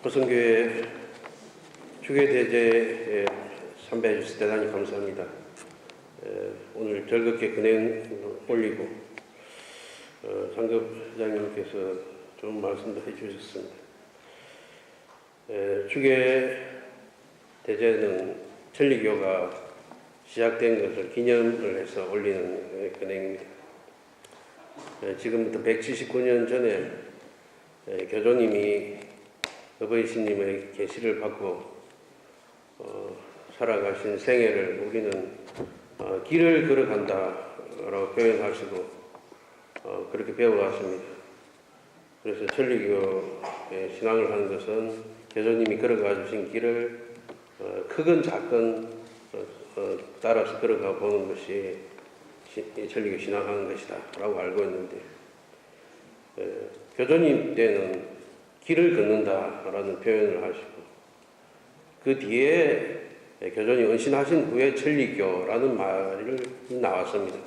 고성교회 주계대제에 참배해 주셔서 대단히 감사합니다. 오늘 즐겁게 근행 올리고 장급장님께서 좋은 말씀도 해주셨습니다. 주계대제는 천리교가 시작된 것을 기념을 해서 올리는 근행입니다. 지금부터 179년 전에 교조님이 어버이 스님의 계시를 받고 살아가신 생애를 우리는 길을 걸어간다라고 표현하시고 그렇게 배워왔습니다. 그래서 천리교의 신앙을 하는 것은 교조님이 걸어가 주신 길을 크건 작건 따라서 걸어가 보는 것이 천리교 신앙하는 것이다 라고 알고 있는데, 교조님 때는 길을 걷는다라는 표현을 하시고 그 뒤에 교조님 은신하신 후에 천리교라는 말이 나왔습니다.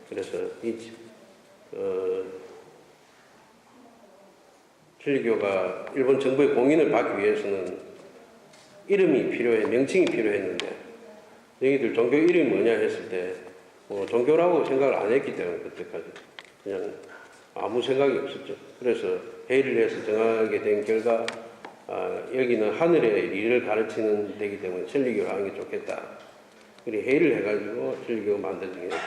그래서 이 천리교가 일본 정부의 공인을 받기 위해서는 이름이 필요해, 명칭이 필요했는데 너희들 종교 이름이 뭐냐 했을 때 종교라고 생각을 안 했기 때문에 그때까지 그냥 아무 생각이 없었죠. 그래서 회의를 해서 정하게 된 결과 여기는 하늘의 리를 가르치는 데이기 때문에 천리교를 하는 게 좋겠다. 그래서 회의를 해가지고 천리교가 만들어진 거다.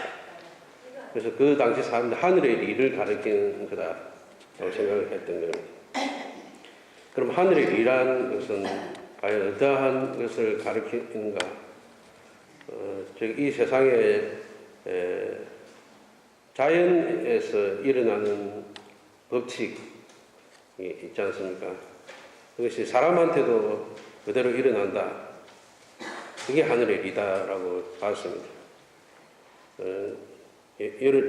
그래서 그 당시 사람들 하늘의 리를 가르치는 거다라고 생각을 했던 겁니다. 그럼 하늘의 리라는 것은 과연 어떠한 것을 가르치는가? 이 세상에 자연에서 일어나는 법칙이 있지 않습니까? 그것이 사람한테도 그대로 일어난다. 그게 하늘의 리다라고 봤습니다.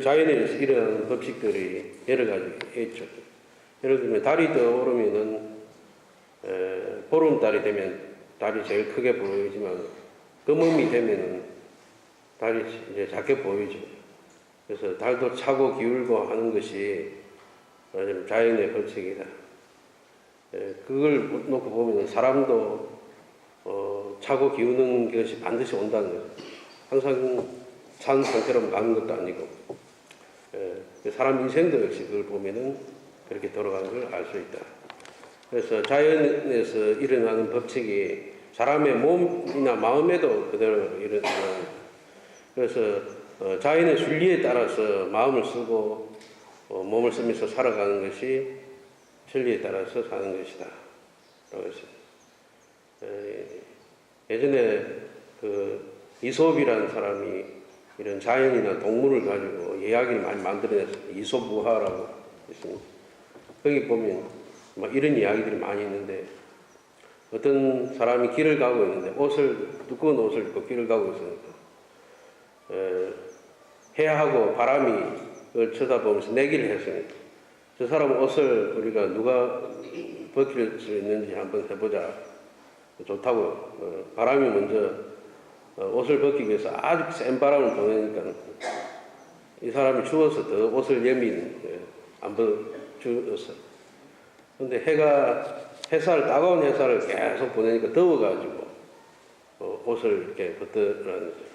자연에서 일어나는 법칙들이 여러 가지 있죠. 예를 들면 달이 떠오르면은 보름달이 되면 달이 제일 크게 보이지만 금음이 되면은 달이 이제 작게 보이죠. 그래서 달도 차고 기울고 하는 것이 자연의 법칙이다. 그걸 놓고 보면 사람도 차고 기우는 것이 반드시 온다는 거죠. 항상 찬 상태로 가는 것도 아니고, 사람 인생도 역시 그걸 보면은 그렇게 돌아가는 걸 알 수 있다. 그래서 자연에서 일어나는 법칙이 사람의 몸이나 마음에도 그대로 일어나는, 그래서 자연의 순리에 따라서 마음을 쓰고 몸을 쓰면서 살아가는 것이 천리에 따라서 사는 것이다 라고 했습니다. 예전에 이솝이라는 사람이 이런 자연이나 동물을 가지고 이야기를 많이 만들어냈어요. 이솝우화라고 있습니다. 거기 보면 이런 이야기들이 많이 있는데, 어떤 사람이 길을 가고 있는데 두꺼운 옷을 입고 길을 가고 있으니까 해하고 바람이 그걸 쳐다보면서 내기를 했습니다. 저 사람 옷을 우리가 누가 벗길 수 있는지 한번 해보자. 좋다고. 바람이 먼저 옷을 벗기기 위해서 아주 센 바람을 보내니까 이 사람이 추워서 더 옷을 안 벗주었어. 근데 따가운 햇살을 계속 보내니까 더워가지고 옷을 이렇게 벗더라는 거죠.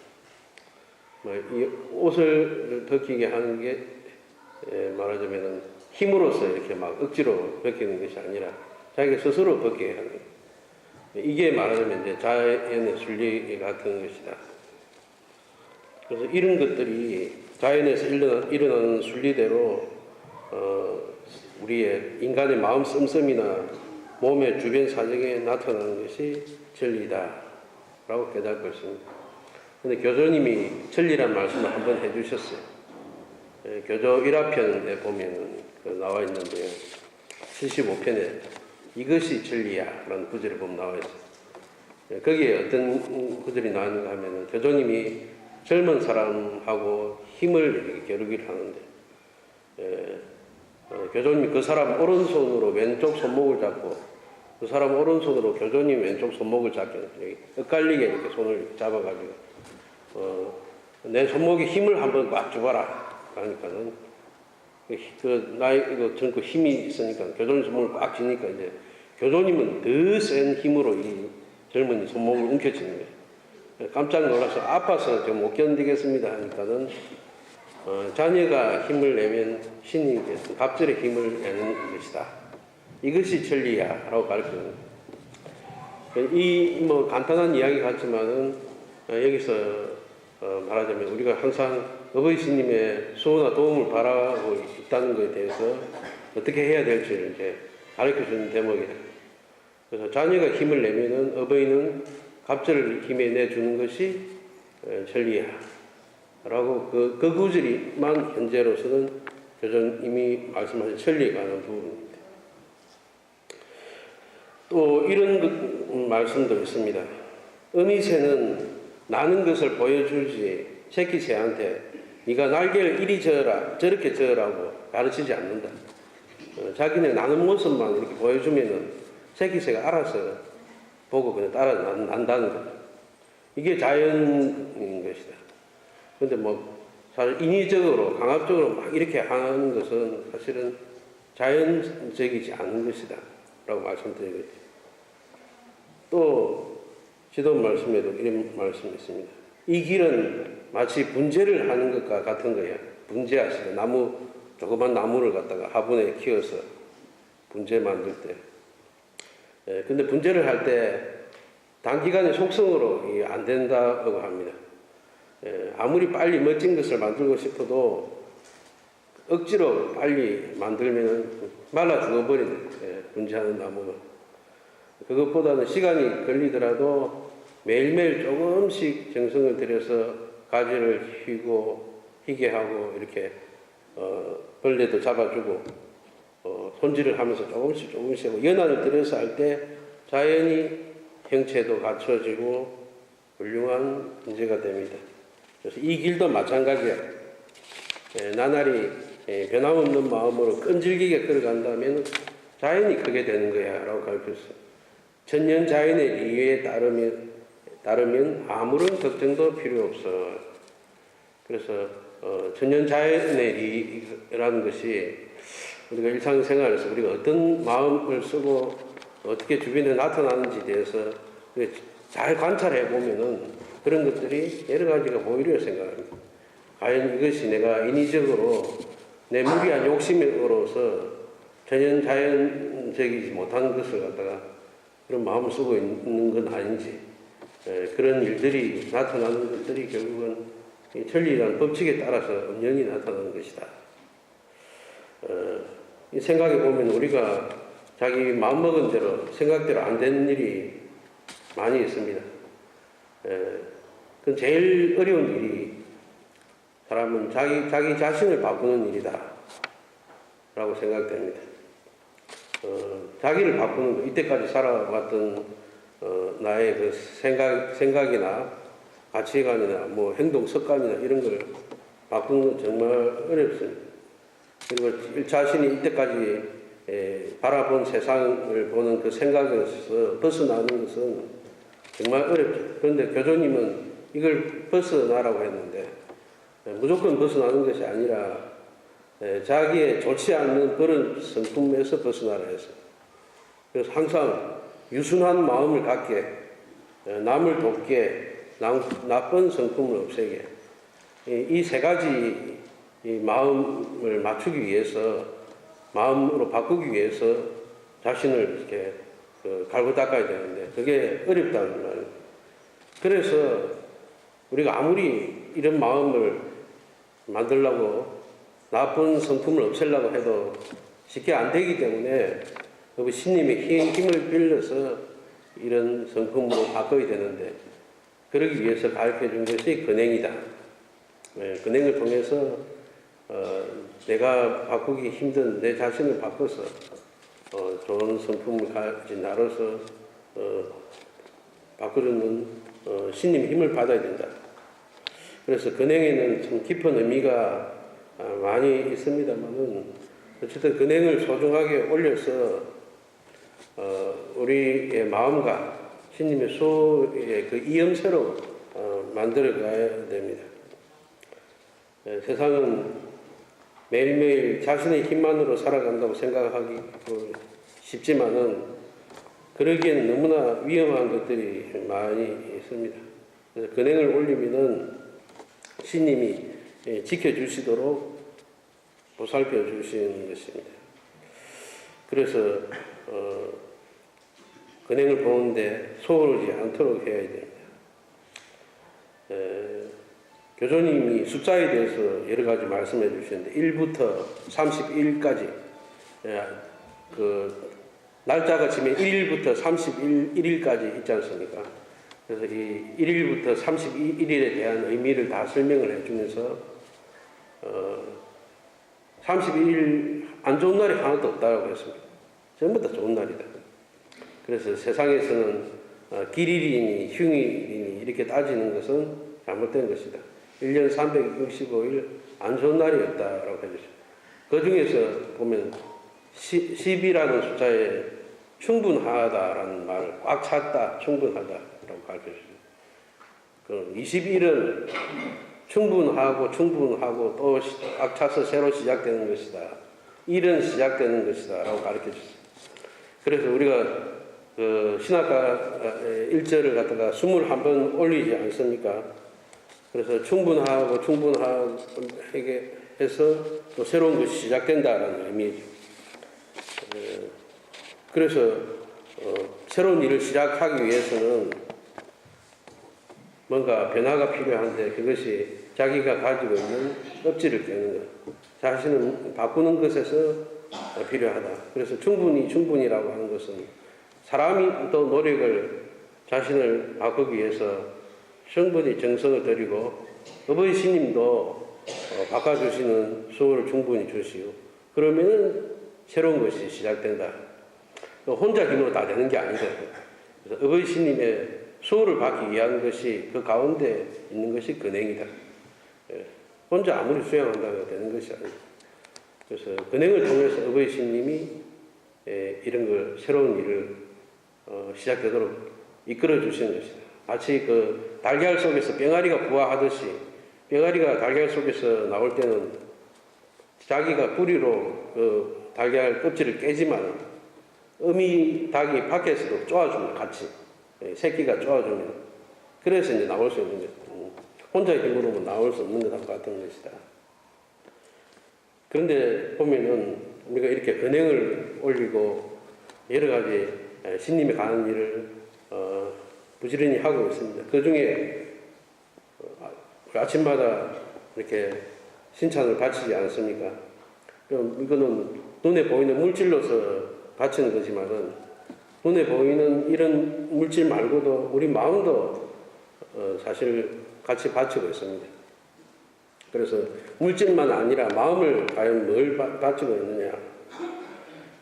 이 옷을 벗기게 하는 게 말하자면 힘으로써 이렇게 막 억지로 벗기는 것이 아니라 자기가 스스로 벗게 하는 거예요. 이게 말하자면 이제 자연의 순리 같은 것이다. 그래서 이런 것들이 자연에서 일어나는 순리대로 우리의 인간의 마음 씀씀이나 몸의 주변 사정에 나타나는 것이 진리다 라고 깨닫고 있습니다. 그런데 교조님이 진리란 말씀을 한번 해주셨어요. 교조 1화편에 보면 나와 있는데요. 75편에 이것이 진리야 라는 구절을 보면 나와 있어요. 거기에 어떤 구절이 나왔는가 하면 교조님이 젊은 사람하고 힘을 이렇게 겨루기를 하는데 교조님이 그 사람 오른손으로 왼쪽 손목을 잡고 그 사람 오른손으로 교조님 왼쪽 손목을 잡게 엇갈리게 이렇게 손을 잡아가지고 내 손목에 힘을 한번 꽉 줘봐라 하니까는 나이 젊고 힘이 있으니까 교조님 손목을 꽉 쥐니까 이제 교조님은 더 센 힘으로 이 젊은이 손목을 움켜쥐는 거예요. 깜짝 놀라서 아파서 좀 못 견디겠습니다 하니까는 자녀가 힘을 내면 신님께서 갑절의 힘을 내는 것이다. 이것이 진리야라고 가르치는 거예요. 이 뭐 간단한 이야기 같지만은 여기서 말하자면 우리가 항상 어버이 스님의 수호나 도움을 바라고 있다는 것에 대해서 어떻게 해야 될지를 이제 가르쳐 주는 대목이에요. 그래서 자녀가 힘을 내면은 어버이는 갑절을 힘에 내주는 것이 진리야. 라고 그 구절이만 현재로서는 교조님이 말씀하신 진리에 관한 부분입니다. 또 이런 말씀도 있습니다. 어미새는 나는 것을 보여주지 새끼새한테 네가 날개를 이리 저어라 저렇게 저으라고 가르치지 않는다. 자기네 나는 모습만 이렇게 보여주면은 새끼새가 알아서 보고 그냥 따라 난다는 거다. 이게 자연인 것이다. 근데 뭐 사실 인위적으로 강압적으로 막 이렇게 하는 것은 사실은 자연적이지 않은 것이다 라고 말씀드리거든요. 또 지도 말씀에도 이런 말씀이 있습니다. 이 길은 마치 분재를 하는 것과 같은 거야. 분재하시다. 조그만 나무를 갖다가 화분에 키워서 분재 만들 때. 근데 분재를 할 때 단기간에 속성으로 안 된다고 합니다. 아무리 빨리 멋진 것을 만들고 싶어도 억지로 빨리 만들면 말라 죽어버리는 분재하는 나무는. 그것보다는 시간이 걸리더라도 매일매일 조금씩 정성을 들여서 가지를 희게 하고 이렇게 벌레도 잡아주고 손질을 하면서 조금씩 하고 연한을 들여서 할 때 자연히 형체도 갖춰지고 훌륭한 문제가 됩니다. 그래서 이 길도 마찬가지야. 나날이 변함없는 마음으로 끈질기게 끌어간다면 자연이 크게 되는 거야 라고 가르쳤어요. 천년 자연의 리에 따르면 아무런 걱정도 필요 없어. 그래서 천년 자연의 리라는 것이 우리가 일상생활에서 우리가 어떤 마음을 쓰고 어떻게 주변에 나타나는지에 대해서 잘 관찰해 보면은 그런 것들이 여러 가지가 보이리라 생각합니다. 과연 이것이 내가 인위적으로 내 무리한 욕심으로서 전혀 자연적이지 못한 것을 갖다가 그런 마음을 쓰고 있는 건 아닌지, 그런 일들이 나타나는 것들이 결국은 천리라는 법칙에 따라서 엄연히 나타나는 것이다. 이 생각해 보면 우리가 자기 마음먹은 대로 생각대로 안 되는 일이 많이 있습니다. 그 제일 어려운 일이 사람은 자기 자신을 바꾸는 일이다 라고 생각됩니다. 자기를 바꾸는 거, 이때까지 살아왔던 나의 그 생각이나 가치관이나 뭐 행동 습관이나 이런 걸 바꾸는 건 정말 어렵습니다. 그리고 자신이 이때까지 바라본 세상을 보는 그 생각에서 벗어나는 것은 정말 어렵죠. 그런데 교조님은 이걸 벗어나라고 했는데 무조건 벗어나는 것이 아니라 자기의 좋지 않는 그런 성품에서 벗어나라 했어요. 그래서 항상 유순한 마음을 갖게, 남을 돕게, 나쁜 성품을 없애게, 이 세 가지 마음을 맞추기 위해서, 마음으로 바꾸기 위해서 자신을 이렇게 갈고 닦아야 되는데 그게 어렵다는 말이에요. 그래서 우리가 아무리 이런 마음을 만들려고 나쁜 성품을 없애려고 해도 쉽게 안 되기 때문에 신님의 힘을 빌려서 이런 성품으로 바꿔야 되는데 그러기 위해서 가르쳐 준 것이 근행이다. 근행을 통해서 내가 바꾸기 힘든 내 자신을 바꿔서 좋은 성품을 가진 나로서 바꾸는 신님의 힘을 받아야 된다. 그래서 근행에는 참 깊은 의미가 많이 있습니다만은 어쨌든 근행을 소중하게 올려서 우리의 마음과 신님의 수의 그 이음새로 만들어가야 됩니다. 세상은 매일매일 자신의 힘만으로 살아간다고 생각하기 쉽지만은 그러기에는 너무나 위험한 것들이 많이 있습니다. 그래서 근행을 올리면은 신님이 지켜주시도록 보살펴 주시는 것입니다. 그래서 근행을 보는데 소홀하지 않도록 해야 됩니다. 교조님이 숫자에 대해서 여러 가지 말씀해 주시는데 1부터 31일까지 그 날짜가 지금 1일부터 31일까지 있지 않습니까? 그래서 이 1일부터 31일에 대한 의미를 다 설명을 해주면서 31일 안 좋은 날이 하나도 없다고 했습니다. 전부 다 좋은 날이다. 그래서 세상에서는 길일이니 휴일이니 이렇게 따지는 것은 잘못된 것이다. 1년 365일 안 좋은 날이 없다라고 해주죠. 그 중에서 보면 10이라는 숫자에 충분하다라는 말을 꽉 찼다, 충분하다라고 가르쳐주죠. 그럼 21은 충분하고 또 꽉 차서 새로 시작되는 것이다. 일은 시작되는 것이다 라고 가르쳐주죠. 그래서 우리가 그 신학가 1절을 갖다가 21번 올리지 않습니까? 그래서 충분하게 해서 또 새로운 것이 시작된다라는 의미죠. 그래서 새로운 일을 시작하기 위해서는 뭔가 변화가 필요한데 그것이 자기가 가지고 있는 억지를 깨는 것, 자신을 바꾸는 것에서 필요하다. 그래서 충분이라고 하는 것은 사람이 또 노력을 자신을 바꾸기 위해서 충분히 정성을 들이고 어버이 스님도 바꿔주시는 수호를 충분히 주시고 그러면은 새로운 것이 시작된다. 혼자 힘으로 다 되는 게 아니다. 그래서 어버이 스님의 수호를 받기 위한 것이 그 가운데 있는 것이 근행이다. 혼자 아무리 수행한다고 되는 것이 아니다. 그래서 근행을 통해서 어버이 스님이 이런 걸 새로운 일을 시작되도록 이끌어 주시는 것이다. 마치 그 달걀 속에서 병아리가 부화하듯이 병아리가 달걀 속에서 나올 때는 자기가 뿌리로 그 달걀 껍질을 깨지만 어미 닭이 밖에서도 쪼아주면 같이 새끼가 쪼아주면 그래서 이제 나올 수 있는 것. 혼자 힘으로는 나올 수 없는 것과 같은 것이다. 그런데 보면은 우리가 이렇게 근행을 올리고 여러 가지 신님이 가는 일을 부지런히 하고 있습니다. 그 중에 아침마다 이렇게 신찬을 바치지 않습니까? 그럼 이거는 눈에 보이는 물질로서 바치는 거지만은 눈에 보이는 이런 물질 말고도 우리 마음도 사실 같이 바치고 있습니다. 그래서 물질만 아니라 마음을 과연 뭘 바치고 있느냐.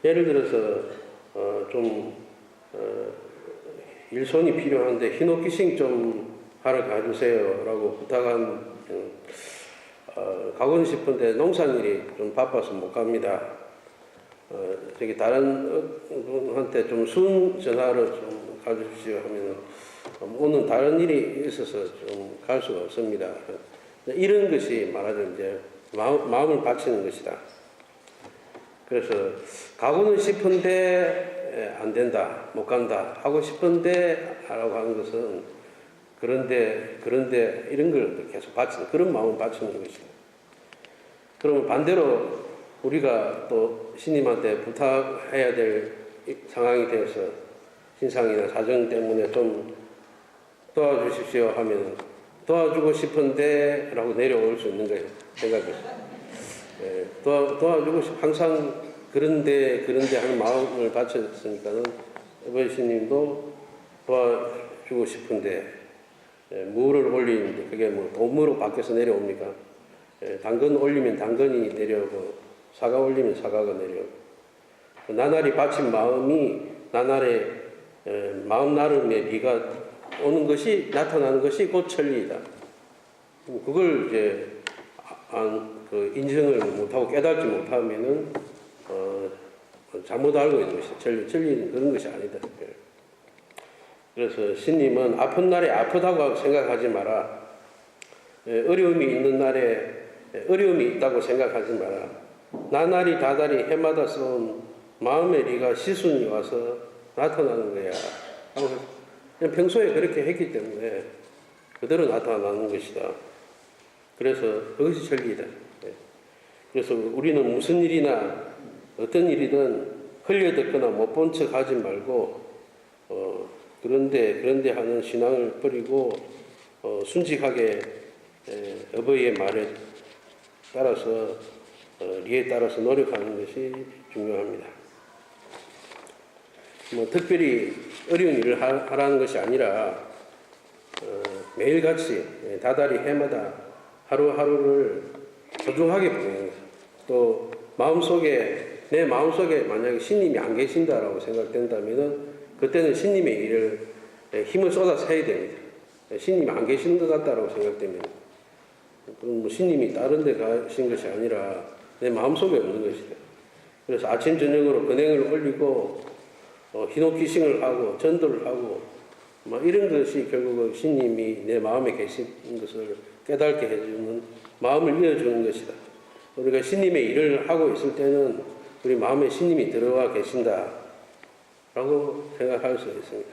예를 들어서 일손이 필요한데 히노키싱 좀 하러 가주세요 라고 부탁한 가고는 싶은데 농산일이 좀 바빠서 못 갑니다. 저기 다른 분한테 좀 순 전화로 좀 가주십시오 하면 오늘 다른 일이 있어서 좀 갈 수가 없습니다. 이런 것이 말하자면 이제 마음을 바치는 것이다. 그래서 가고는 싶은데 안 된다, 못 간다, 하고 싶은데 하라고 하는 것은 그런데 이런 걸 계속 바치는 그런 마음을 바치는 것이다. 그러면 반대로 우리가 또 스님한테 부탁해야 될 상황이 되어서 신상이나 사정 때문에 좀 도와주십시오 하면 도와주고 싶은데 라고 내려올 수 있는 거예요. 생각을. 도와주고 항상 그런데 하는 마음을 바쳤으니까는 어버이 스님도 도와주고 싶은데 무를 올리는데 그게 뭐 돈으로 바뀌어서 내려옵니까? 당근 올리면 당근이 내려오고 사과 올리면 사과가 내려오고 나날이 바친 마음이 나날의 마음 나름의 비가 오는 것이 나타나는 것이 곧 천리이다. 그걸 이제 인정을 못하고 깨닫지 못하면은 잘못 알고 있는 것이다. 천리는 그런 것이 아니다. 그래서 스님은 아픈 날에 아프다고 생각하지 마라. 어려움이 있는 날에 어려움이 있다고 생각하지 마라. 나날이 다달이 해마다 써온 마음의 리가 시순이 와서 나타나는 거야 하고 그냥 평소에 그렇게 했기 때문에 그대로 나타나는 것이다. 그래서 그것이 진리다. 그래서 우리는 무슨 일이나 어떤 일이든 흘려듣거나 못 본 척 하지 말고 그런데 하는 신앙을 버리고 순직하게 어버이의 말에 따라서 리에 따라서 노력하는 것이 중요합니다. 뭐 특별히 어려운 일을 하라는 것이 아니라 매일같이 다달이 해마다 하루하루를 소중하게 보내는 것. 또 내 마음속에 만약에 신님이 안 계신다라고 생각된다면은 그때는 신님의 일을 힘을 쏟아서 해야 됩니다. 신님이 안 계시는 것 같다라고 생각되면 그건 뭐 신님이 다른 데 가신 것이 아니라 내 마음속에 없는 것이다. 그래서 아침 저녁으로 근행을 올리고 희노기싱을 하고 전도를 하고 이런 것이 결국은 신님이 내 마음에 계신 것을 깨닫게 해주는 마음을 이어주는 것이다. 우리가 신님의 일을 하고 있을 때는 우리 마음에 신님이 들어와 계신다 라고 생각할 수 있습니다.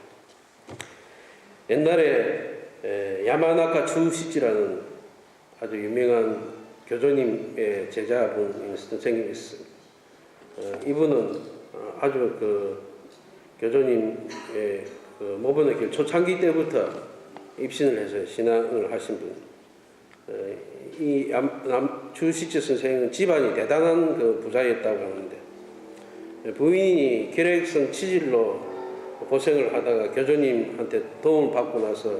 옛날에 야마나카 추시지라는 아주 유명한 교조님의 제자분 선생님이 있습니다. 이분은 아주 교조님의 모본의 길 초창기 때부터 입신을 해서 신앙을 하신 분. 이 추시지 선생은 집안이 대단한 부자였다고 하는데 부인이 결핵성 치질로 고생을 하다가 교조님한테 도움을 받고 나서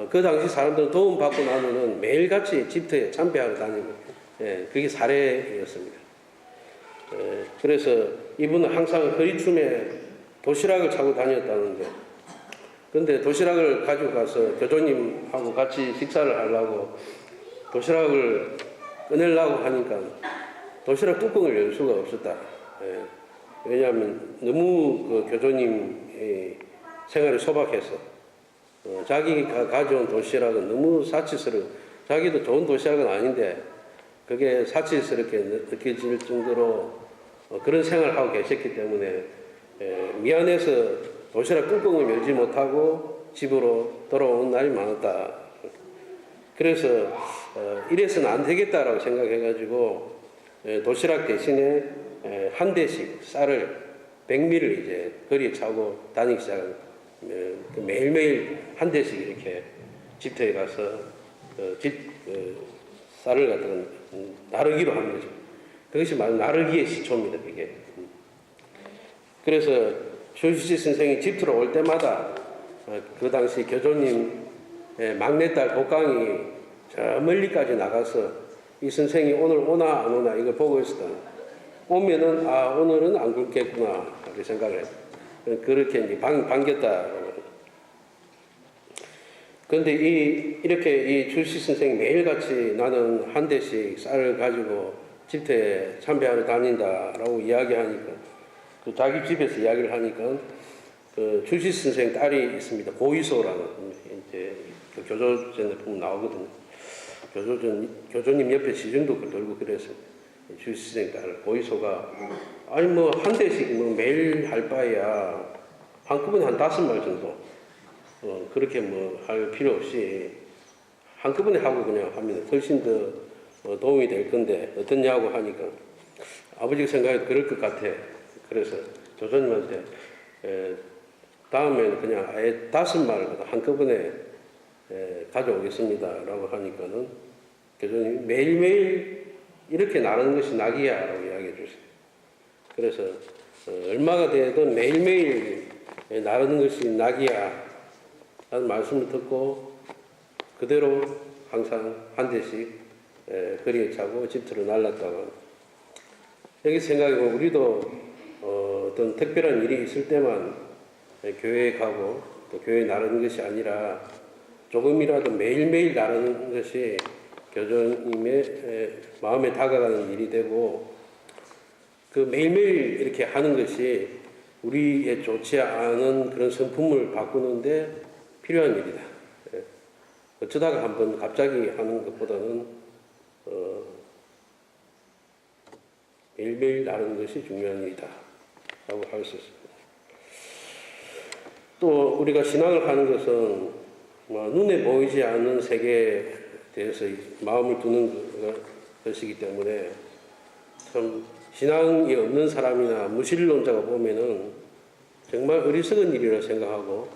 그 당시 사람들은 도움 받고 나면은 매일같이 집터에 참배하러 다니고 그게 사례였습니다. 그래서 이분은 항상 허리춤에 도시락을 차고 다녔다는데 근데 도시락을 가지고 가서 교조님하고 같이 식사를 하려고 도시락을 꺼내려고 하니까 도시락 뚜껑을 열 수가 없었다. 왜냐하면 너무 교조님의 생활이 소박해서 자기가 가져온 도시락은 너무 사치스러워. 자기도 좋은 도시락은 아닌데 그게 사치스럽게 느껴질 정도로 그런 생활을 하고 계셨기 때문에 미안해서 도시락 뚜껑을 열지 못하고 집으로 돌아오는 날이 많았다. 그래서 이래서는 안 되겠다라고 생각해가지고 도시락 대신에 한 대씩 쌀을 100미를 이제 거리에 차고 다니기 시작한 매일매일 한 대씩 이렇게 집터에 가서 쌀을 갖다가 나르기로 하는 거죠. 그것이 말 나르기의 시초입니다. 그게. 그래서 조시지 선생이 집터로 올 때마다 그 당시 교조님 막내딸 복강이 저 멀리까지 나가서 이 선생이 오늘 오나 안 오나 이걸 보고 있었다. 오면은 오늘은 안 굶겠구나 이렇게 생각을 했어요. 그렇게 이제 반겼다. 그런데 이렇게 이 주시 선생이 매일같이 나는 한 대씩 쌀을 가지고 집터에 참배하러 다닌다라고 이야기하니까 자기 집에서 이야기를 하니까 주시 선생 딸이 있습니다. 고이소라는 이제 교조전에 보면 나오거든요. 교조님 옆에 지정도 돌고 그랬어요. 주시 선생 딸 고이소가 아니 뭐 한 대씩 뭐 매일 할 바에야 한꺼번에 한 5말 정도 그렇게 뭐 할 필요 없이 한꺼번에 하고 그냥 하면 훨씬 더 도움이 될 건데 어떻냐고 하니까 아버지가 생각해도 그럴 것 같아. 그래서 조조님한테 다음에는 그냥 아예 5말을 한꺼번에 가져오겠습니다 라고 하니까는 교수님이 매일매일 이렇게 나르는 것이 낙이야 라고 이야기해 주세요. 그래서 얼마가 되든 매일매일 나르는 것이 낙이야 라는 말씀을 듣고 그대로 항상 한 대씩 거리에 차고 집터로 날랐다고 합니다. 여기 생각해보면 우리도 어떤 특별한 일이 있을 때만 교회에 가고 또 교회에 나르는 것이 아니라 조금이라도 매일매일 나르는 것이 교조님의 마음에 다가가는 일이 되고 그 매일매일 이렇게 하는 것이 우리의 좋지 않은 그런 성품을 바꾸는데 필요한 일이다. 어쩌다가 한번 갑자기 하는 것보다는 매일매일 나르는 것이 중요한 일이다 라고 할 수 있습니다. 또 우리가 신앙을 하는 것은 눈에 보이지 않는 세계에 대해서 마음을 두는 것이기 때문에 참 신앙이 없는 사람이나 무신론자가 보면은 정말 어리석은 일이라 생각하고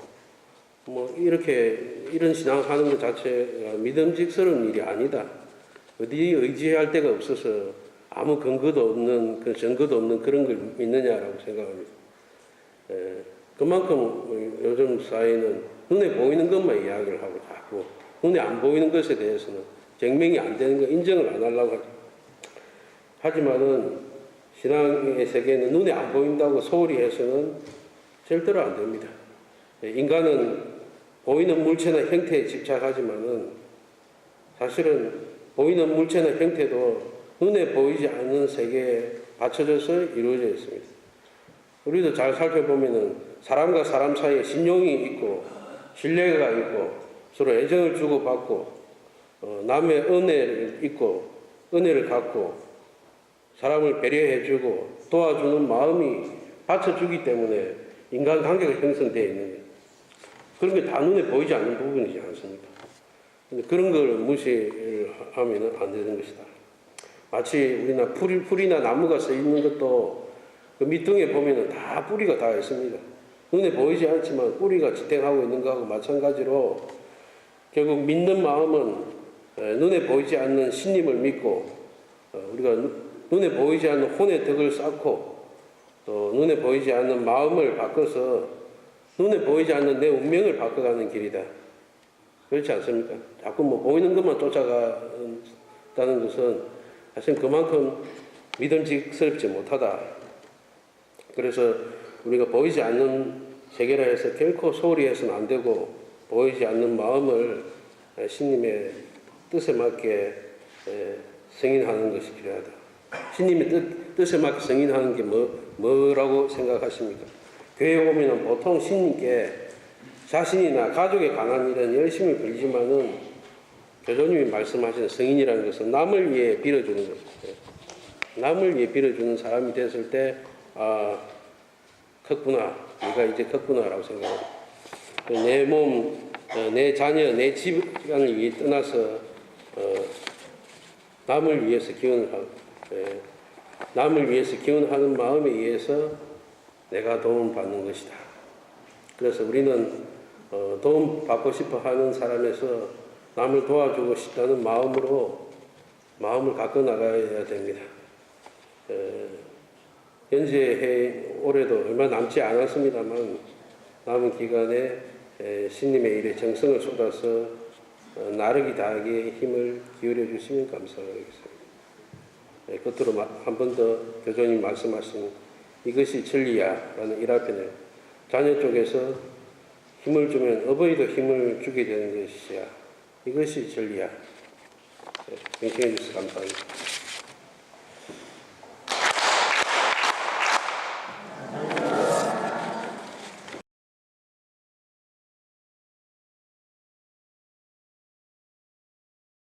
이런 신앙하는 것 자체가 믿음직스러운 일이 아니다. 어디 의지할 데가 없어서 아무 근거도 없는 그 증거도 없는 그런 걸 믿느냐라고 생각합니다. 그만큼 요즘 사회는 눈에 보이는 것만 이야기를 하고 자꾸 눈에 안 보이는 것에 대해서는 증명이 안 되는 거 인정을 안 하려고 하죠. 하지만은 신앙의 세계는 눈에 안 보인다고 소홀히 해서는 절대로 안 됩니다. 인간은 보이는 물체나 형태에 집착하지만은 사실은 보이는 물체나 형태도 눈에 보이지 않는 세계에 받쳐져서 이루어져 있습니다. 우리도 잘 살펴보면은 사람과 사람 사이에 신용이 있고 신뢰가 있고 서로 애정을 주고받고 남의 은혜를 있고 은혜를 갖고 사람을 배려해주고 도와주는 마음이 받쳐주기 때문에 인간관계가 형성되어 있는 거예요. 그런 게 다 눈에 보이지 않는 부분이지 않습니까? 근데 그런 걸 무시를 하면 안 되는 것이다. 마치 우리나 풀이나 나무가 써 있는 것도 그 밑둥에 보면은 다 뿌리가 다 있습니다. 눈에 보이지 않지만 뿌리가 지탱하고 있는 것하고 마찬가지로 결국 믿는 마음은 눈에 보이지 않는 신님을 믿고 우리가 눈에 보이지 않는 혼의 덕을 쌓고 또 눈에 보이지 않는 마음을 바꿔서 눈에 보이지 않는 내 운명을 바꿔가는 길이다. 그렇지 않습니까? 자꾸 보이는 것만 쫓아간다는 것은 사실 그만큼 믿음직스럽지 못하다. 그래서 우리가 보이지 않는 세계라 해서 결코 소홀히 해서는 안 되고 보이지 않는 마음을 신님의 뜻에 맞게 승인하는 것이 필요하다. 신님의 뜻에 맞게 승인하는 게 뭐라고 생각하십니까? 교회에 오면 보통 신님께 자신이나 가족에 관한 일은 열심히 빌지만은 교주님이 말씀하시는 성인이라는 것은 남을 위해 빌어주는 것입니다. 남을 위해 빌어주는 사람이 됐을 때 컸구나. 네가 이제 컸구나라고 생각합니다. 내 몸, 내 자녀, 내 집안을 위해 떠나서 남을 위해서 기원을 하고 남을 위해서 기원하는 마음에 의해서 내가 도움을 받는 것이다. 그래서 우리는 도움 받고 싶어 하는 사람에서 남을 도와주고 싶다는 마음을 갖고 나가야 됩니다. 현재 올해도 얼마 남지 않았습니다만 남은 기간에 신님의 일에 정성을 쏟아서 나르기 다하게 힘을 기울여 주시면 감사하겠습니다. 끝으로 한 번 더 교주님 말씀하신 이것이 진리야 라는 일화편에 자녀 쪽에서 힘을 주면 어버이도 힘을 주게 되는 것이야. 이것이 진리야. 명칭해 주셔서 감사합니다.